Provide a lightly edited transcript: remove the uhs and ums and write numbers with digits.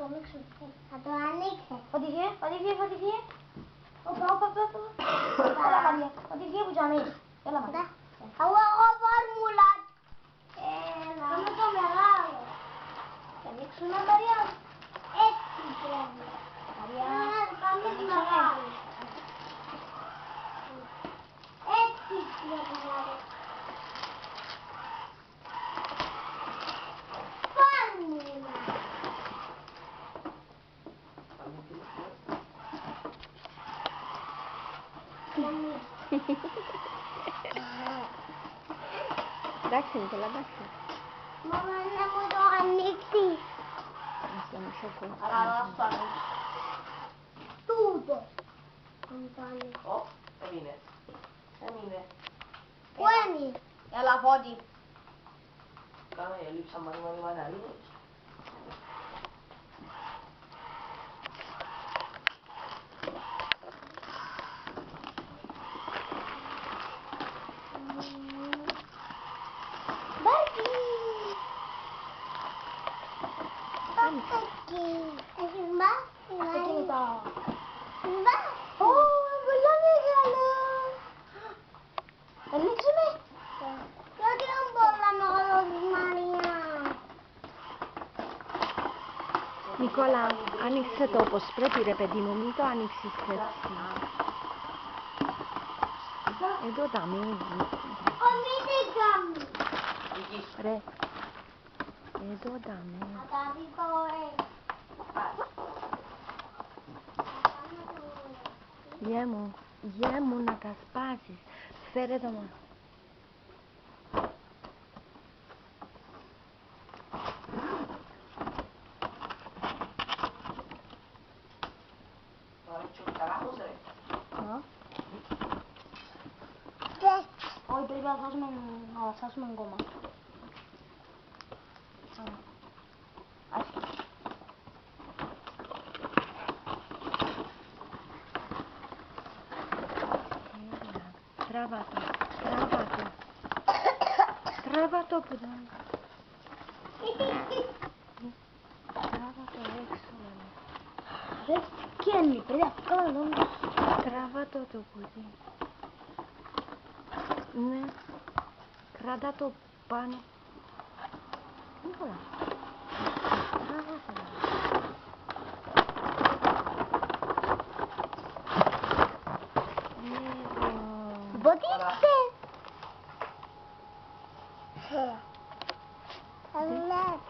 ανοίξω. Θα το ανοίξω. Φωτιφίε. Όπα. Έλα Μαρία. Φωτιφίε που τζαμί. Έλα Μαρία. Εγώ φόρμουλα. Έλα. Πάμε το μεγάλο. Θα ανοίξουμε Μαρία. Έτσι πρέπει. Μαρία. Πάμε το μεγάλο. Έτσι πρέπει. Εντάξει Νικόλα, εντάξει. Μαμά να μου το ανοίξει. Να το ανοίξω εγώ. Αλλά να το ανοίξω. Τούτο. Αν το ανοίξω. Έμεινε. Πού έμεινε? Έλα Φώτη. Κάμε λείψα μαναρίνες. Νικόλα, άνοιξε το όπως πρέπει ρε παιδί μου, μην το ανοίξεις έτσι. Εδώ τα μην. Ρε, εδώ τα μην. Γεια μου να τα σπάσεις. Φέρε το μας. Όχι, πρέπει να σάσουμε ακόμα. Τράβα το που δεν... Τράβα το έξω. Ρε, καίνει, πρέπει να κάνω. Τράβα το πουδί. Ναι. Κράτα το πάνω. Νίκολα. Τράβα το. Μποτίξε. Θα βλέπω.